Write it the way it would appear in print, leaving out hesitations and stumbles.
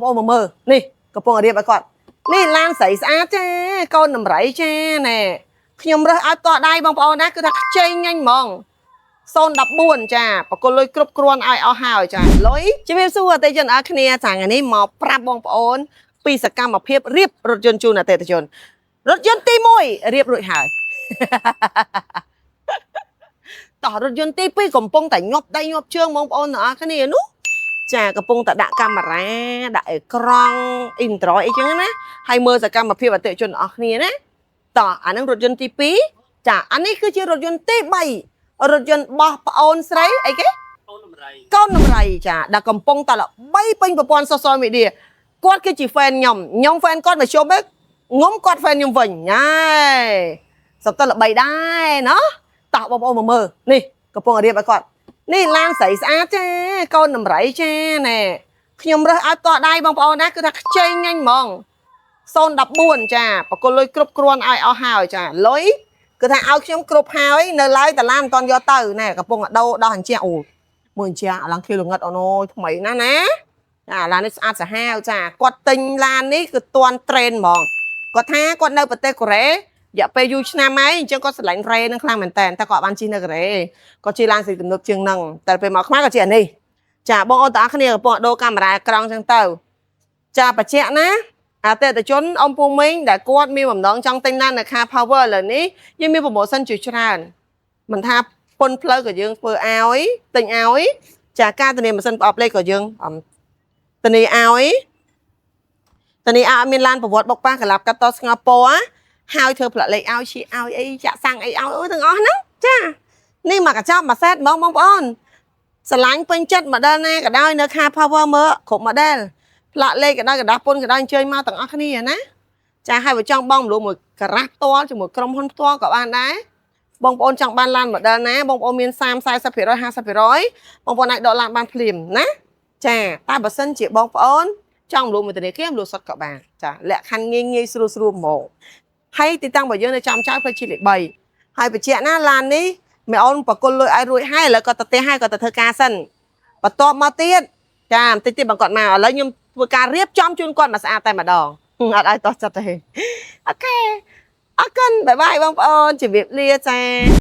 Ô mà mơ, nè, cặp bông ở đây bà con. Nè, lan sấy xa cha, con nằm rẫy cha nè. Nhưng mà ai tọa đây bông bông cứ thật chơi nhanh mong. Son đập buồn cha, bà con lôi cướp kruôn ai ở hào cha. Lối, chứ biết xua tay chân ở kia chẳng ngày này mà prap bông bông. Pi sạc cam mà phép riêng rốt dân chu nè tê tê chân. Rốt dân tí môi, riêng rụi hào. Tỏ rốt dân tí pi cầm bông tại nhộp đây nhộp chương bông bông ở cái này nú. Chàកំពុងតែដាក់កាមេរ៉ាដាក់អេក្រង់អ៊ីនត្រូអីចឹងណាហើយមើលសកម្មភាពអតិថិជនអស់គ្នាណាតោះអានឹងរថយន្តទី2ចាអានេះគឺជារថយន្តទី3រថយន្តបោះប្អូនស្រីអីគេកូនដំរីចាដែលកំពុងតែល្បីពេញប្រព័ន្ធ social media គាត់គឺជា fan ខ្ញុំ fan គាត់មកជុំងុំគាត់ fan ខ្ញុំវិញហើយសត្វតែល្បីដែរណាតោះបងប្អូនមកមើលនេះកំពុងរៀបឲ្យគាត់នេះឡានស្រីស្អាតចាកូនដំរីចាណែខ្ញុំរើសឲ្យតដៃបងប្អូនណាគឺថាខ្ចីញ៉ាញ់ហ្មង014ចាបកលលុយគ្រប់គ្រាន់ឲ្យអស់ហើយចាលុយគឺថាឲ្យខ្ញុំគ្រប់ហើយនៅឡើយតាឡានមិនតន់យកទៅណែកំពុងដោដោះអញ្ចឹងអូមើលអញ្ចឹងអាឡើងឃ្លីលងឹតអូនអូយថ្មីណាស់ណាចាឡាននេះស្អាតសាហាវចាគាត់ទិញឡាននេះគឺទាន់ត្រេនហ្មងគាត់ថាគាត់នៅប្រទេសកូរ៉េរយៈពេលយូរឆ្នាំហើយអញ្ចឹងគាត់ស្រឡាញ់រ៉េនឹងខ្លាំងមែនតើគាត់បានជិះនៅកូរ៉េគាត់ជិះឡានស្រីទំនើបជាងហ្នឹងតែពេលមកខ្មែរគាត់ជិះអានេះចាបងអូនតាគ្នាកំពុងដូរកាមេរ៉ាក្រង់អញ្ចឹងទៅចាបច្ចៈណាអតិថិជនអ៊ំពូមីងដែលគាត់មានបំណងចង់ទិញឡាននៅខា Power ឥឡូវនេះយើងមាន promotion ជាច្រើនមិនថាពុនផ្លូវក៏យើងធ្វើឲ្យទិញឲ្យចាការធានាម៉ាស៊ីនប្រអប់លេខក៏យើងធានាឲ្យមានឡានប្រវត្តិបុកប៉ះកលាប់កាត់តស្ងប់ពណ៌ហើយធ្វើផ្លាកលេខឲ្យឈីឲ្យអីចាក់សាំងអីឲ្យអើទាំងអស់ហ្នឹងចានេះមកកញ្ចប់មួយសេតហ្មងបងប្អូនស្រឡាញ់ពេញចិត្ត model ណាក៏ដោយនៅខា Power មើលគ្រប់ model ផ្លាកលេខក៏ដោយกระดาษពុនក៏ដោយអញ្ជើញមកទាំងអស់គ្នាណាចាហើយបើចង់បងមលុំមួយការ៉ាស់ផ្ទាល់ជាមួយក្រុមហ៊ុនផ្ទាល់ក៏បានដែរបងប្អូនចង់បានឡាន model ណាបងប្អូនមាន 30 40% 50% បងប្អូនអាចដកឡានបានភ្លាមណាចាតែបើសិនជាបងប្អូនចង់មលុំមួយធនាគារមលុំសុទ្ធក៏បានចាលក្ខខណ្ឌងាយស្រួលហ្មងហើយទីតាំងរបស់យើងនៅចំចៅផ្លូវជាតិលេខ3ហើយបញ្ជាក់ណាឡាននេះមេអូនបកុលលុយឲ្យរួចហើយឥឡូវគាត់ទៅផ្ទះហើយគាត់ទៅធ្វើការសិនបន្ទាប់មកទៀតចាបន្តិចទៀតបងគាត់មកឥឡូវខ្ញុំធ្វើការរៀបចំជូនគាត់មកស្អាតតែម្ដងអត់ឲ្យតោះចិត្តទេអូខេអរគុណបាយបាយបងប្អូនជម្រាបលាចា